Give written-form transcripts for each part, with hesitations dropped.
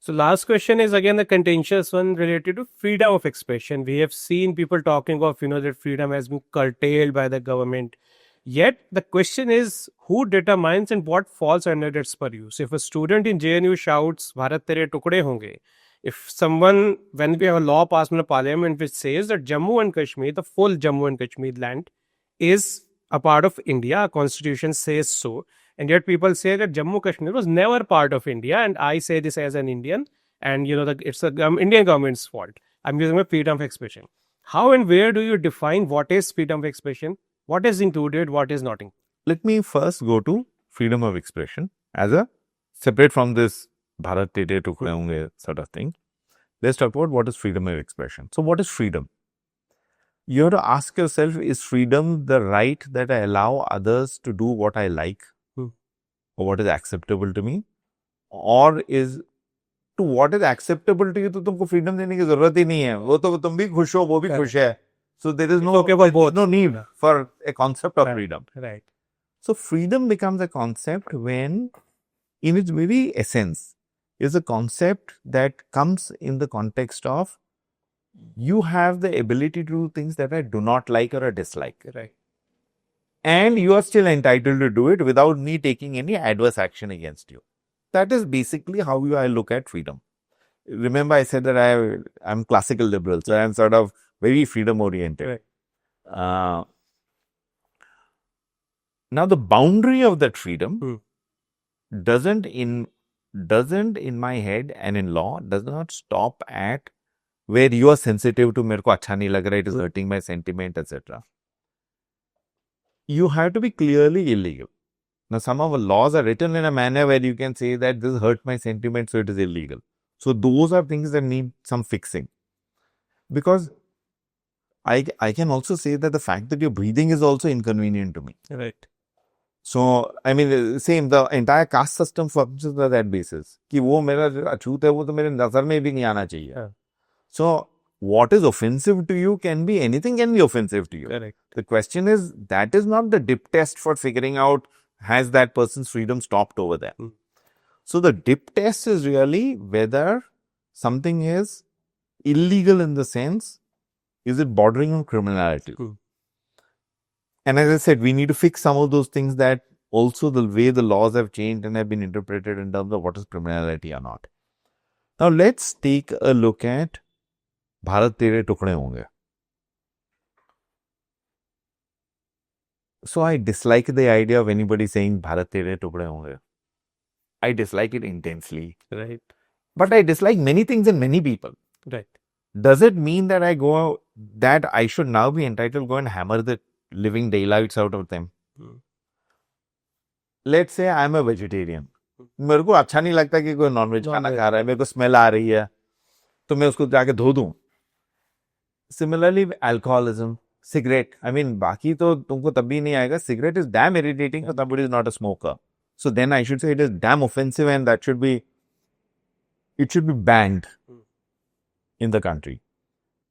So last question is again the contentious one related to freedom of expression. We have seen people talking of, that freedom has been curtailed by the government. Yet the question is who determines and what falls under its purview. So if a student in JNU shouts Bharat tere tukde honge, if someone, when we have a law passed in the parliament which says that Jammu and Kashmir, the full Jammu and Kashmir land, is a part of India, a constitution says so, and yet people say that Jammu Kashmir was never part of India, and I say this as an Indian, and it's the Indian government's fault. I'm using my freedom of expression. How and where do you define what is freedom of expression? What is included? What is not included? Let me first go to freedom of expression as a separate from this Bharat Tere Tukde Honge sort of thing. Let's talk about what is freedom of expression. So, what is freedom? You have to ask yourself, is freedom the right that I allow others to do what I like or what is acceptable to me? Or is to what is acceptable to you, तो तुमको freedom देने की जरूरत ही नहीं है. वो तो तुम भी खुश हो, वो भी खुश है. So there is no need for a concept of freedom. Right. So freedom becomes a concept when, in its very essence, is a concept that comes in the context of you have the ability to do things that I do not like or I dislike. Right. And you are still entitled to do it without me taking any adverse action against you. That is basically how I look at freedom. Remember, I said that I'm classical liberal, so I'm sort of very freedom oriented. Right. Now, the boundary of that freedom doesn't in my head and in law does not stop at where you are sensitive to मेरे को अच्छा नहीं लग रहा, it is hurting my sentiment, etc. You have to be clearly illegal. Now, some of the laws are written in a manner where you can say that this hurt my sentiment, so it is illegal. So those are things that need some fixing. Because I can also say that the fact that you're breathing is also inconvenient to me. Right. So, I mean, same, the entire caste system functions on that basis. कि वो मेरा अछूत है, वो तो मेरे नजर में भी नहीं आना चाहिए. So, what is offensive to you can be offensive to you. Correct. The question is, that is not the dip test for figuring out has that person's freedom stopped over there. So, the dip test is really whether something is illegal in the sense, is it bordering on criminality? And as I said, we need to fix some of those things that also the way the laws have changed and have been interpreted in terms of what is criminality or not. Now, let's take a look at Bharat Tere Tukde Honge. So, I dislike the idea of anybody saying Bharat Tere Tukde Honge. I dislike it intensely. Right. But I dislike many things in many people. Right. Does it mean that I should now be entitled to go and hammer the living daylights out of them? Let's say I'm a vegetarian. मेरे को अच्छा नहीं लगता कि कोई nonveg खाना खा रहा है, मेरे को स्मेल आ रही है, तो मैं उसको जाके धो दूं. Similarly, alcoholism, cigarette. I mean, बाकी तो तुमको तब भी नहीं आएगा. Cigarette is damn irritating for somebody who is not a smoker. So then I should say it is damn offensive and it should be banned in the country.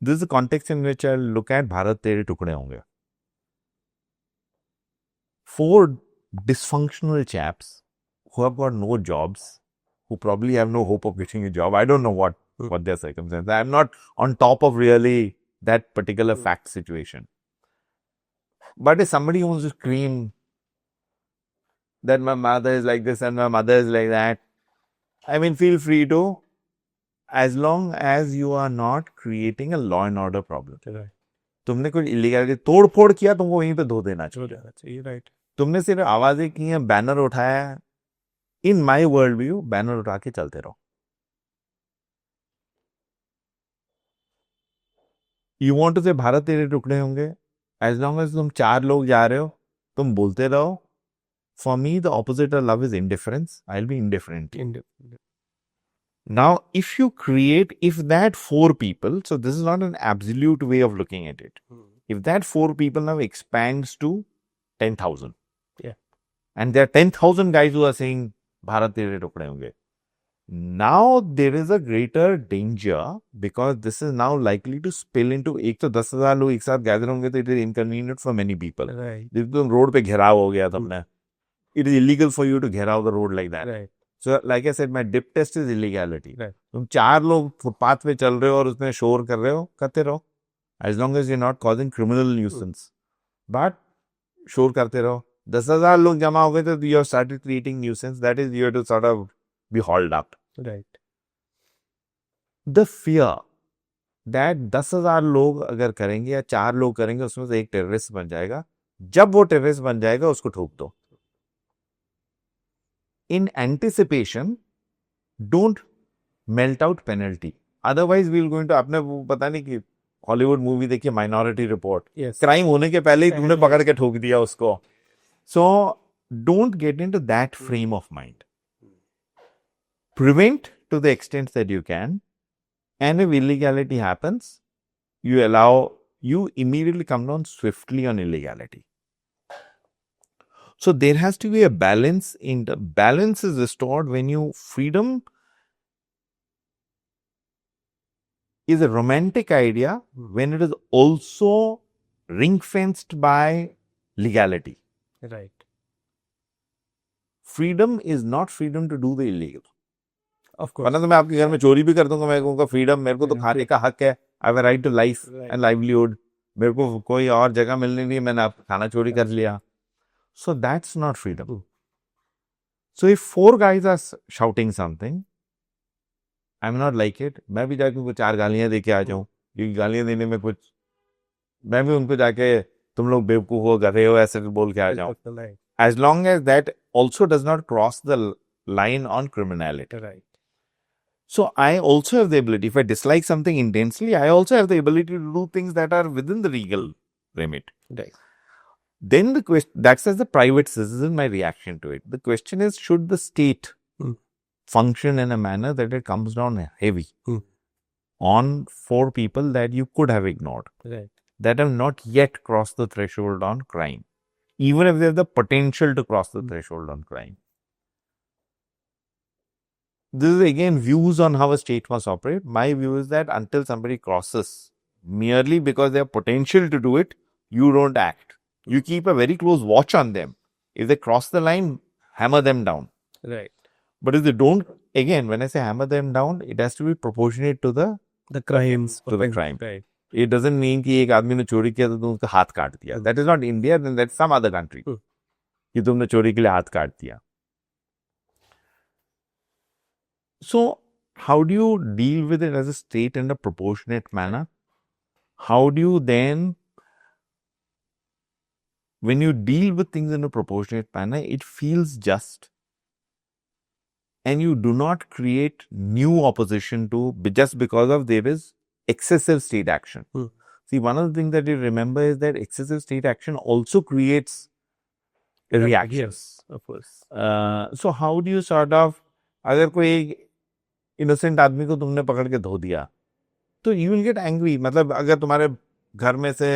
This is the context in which I'll look at Bharat Tere Tukde Honge. 4 dysfunctional chaps who have got no jobs, who probably have no hope of getting a job. I don't know what their circumstances. I'm not on top of really that particular fact situation. But if somebody wants to scream that my mother is like this and my mother is like that, I mean, feel free to, as long as you are not creating a law and order problem. Right. तुमने कुछ illegal तोड़ फोड़ किया, तुमको वहीं पे धो देना चाहिए. Right. तुमने सिर्फ आवाजें की हैं, बैनर उठाया, इन माई वर्ल्ड व्यू बैनर उठा के चलते रहो. You want to say Bharat तेरे टुकड़े होंगे, as long as तुम 4 लोग जा रहे हो, तुम बोलते रहो. For me, the opposite of love is indifference. I'll be indifferent. Now, if that 4 people, so this is not an absolute way of looking at it. If that 4 people now expands to 10,000. Yeah. And there are 10,000 guys who are saying Bharat Tere Tukde Honge. Now there is a greater danger because this is now likely to spill into 10,000 लोग एक साथ gather होंगे, तो it is inconvenient for many people. Right. जब तुम road पे घेराव हो गया तुमने, it is illegal for you to घेराव the road like that. Right. So, like I said, my dip test is illegality. Right. तुम 4 लोग फुटपाथ पे चल रहे हो और उसमें शोर कर रहे हो, करते रहो. As long as you're not causing criminal nuisance. But शोर करते रहो. 10,000 लोग जमा हो गए तो you have started creating nuisance. That is, you have to sort of be hauled up. Right. The fear that 10,000 लोग अगर करेंगे या 4 लोग करेंगे उसमें से एक टेररिस्ट बन जाएगा. जब वो टेररिस्ट बन जाएगा उसको ठोक दो. In anticipation, don't melt out penalty. Otherwise, we'll going to आपने वो पता नहीं कि हॉलीवुड मूवी देखिए माइनॉरिटी रिपोर्ट. Yes. क्राइम होने के पहले ही तुमने पकड़ के ठोक दिया उसको. So don't get into that frame of mind. Prevent to the extent that you can, and if illegality happens, you immediately come down swiftly on illegality. So there has to be a balance. In the balance is restored when freedom is a romantic idea when it is also ring fenced by legality. Right. Freedom is not freedom to do the illegal. Of course. वरना तो मैं आपके घर में चोरी भी कर दूंगा. मैं कहूँगा फ्रीडम, मेरे को तो खाने का हक है. I have a right to life and livelihood. मेरे को कोई और जगह मिलनी नहीं, मैंने आपका खाना चोरी कर लिया. So that's not freedom. So if 4 guys are shouting something, I may not like it. मैं भी जाके उनको 4 गालियां दे के आ जाऊं, क्योंकि गालियां देने में कुछ, मैं भी उनको जाके तुम लोग बेवकूफ हो, गधे हो, ऐसे बोल के आ जाऊं. As long as that also does not cross the line on criminality. Right. So I also have the ability, if I dislike something intensely, I also have the ability to do things that are within the legal remit. Right. Then the question, that's as the private citizen, my reaction to it. The question is, should the state function in a manner that it comes down heavy on 4 people that you could have ignored, Right. that have not yet crossed the threshold on crime, even if they have the potential to cross the threshold on crime. This is again views on how a state must operate. My view is that until somebody crosses, merely because they have potential to do it, you don't act. You keep a very close watch on them. If they cross the line, hammer them down. Right. But if they don't, again, when I say hammer them down, it has to be proportionate to the crimes. To the crime. Right. It doesn't mean कि एक आदमी ने चोरी किया तो तुम उसका हाथ काट दिया. That is not India, then that's some other country. कि तुमने चोरी के लिए हाथ काट दिया. So, how do you deal with it as a state in a proportionate manner? How do you then, when you deal with things in a proportionate manner, it feels just, and you do not create new opposition to just because of there is excessive state action. See, one of the things that you remember is that excessive state action also creates reactions. Yes, of course. So how do you sort of, अगर कोई innocent आदमी को तुमने पकड़ के धो दिया, तो you will get angry. मतलब अगर तुम्हारे घर में से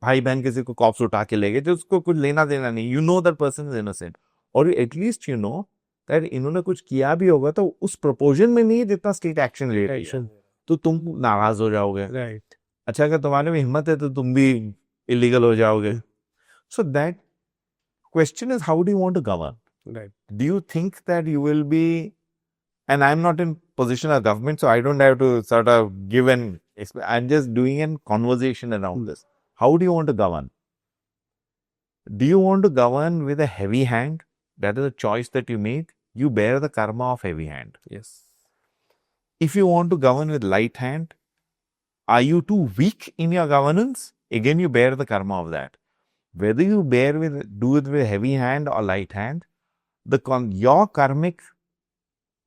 भाई बहन किसी को कॉप्स उठा के ले गए, तो उसको कुछ लेना देना नहीं. You know that person is innocent, or at least you know that इन्होंने कुछ किया भी होगा तो उस proportion में नहीं जितना state action ले रही है, तो तुम नाराज हो जाओगे. Right. अच्छा, अगर तुम्हारे में हिम्मत है तो तुम भी illegal हो जाओगे. So that question is, how do you want to govern? Right. Do you think that you will be, and I'm not in position of government, so I don't have to sort of give I'm just doing a conversation around this. How do you want to govern? Do you want to govern with a heavy hand? That is a choice that you make. You bear the karma of heavy hand. Yes. If you want to govern with light hand, are you too weak in your governance? Again, you bear the karma of that. Whether you do it with heavy hand or light hand, your karmic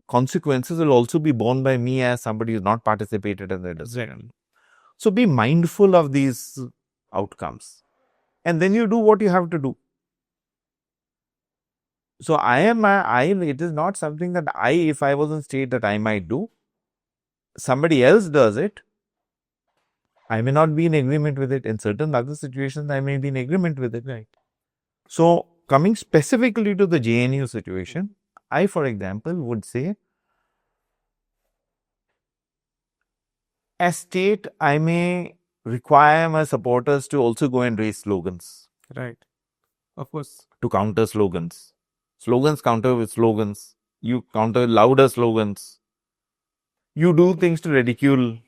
consequences will also be borne by me as somebody who has not participated in the decision. So be mindful of these outcomes. And then you do what you have to do. So it is not something that if I was in state, that I might do. Somebody else does it. I may not be in agreement with it. In certain other situations, I may be in agreement with it. Right. So coming specifically to the JNU situation, I, for example, would say, as state, I may require my supporters to also go and raise slogans. Right. Of course. To counter slogans. Slogans counter with slogans. you counter louder slogans. You do things to ridicule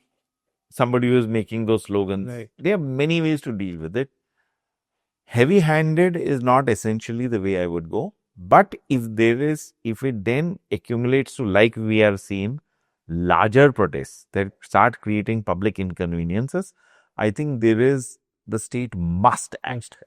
somebody who is making those slogans. Right. There are many ways to deal with it. Heavy-handed is not essentially the way I would go. But if it then accumulates to, like we are seeing, larger protests that start creating public inconveniences, I think the state must act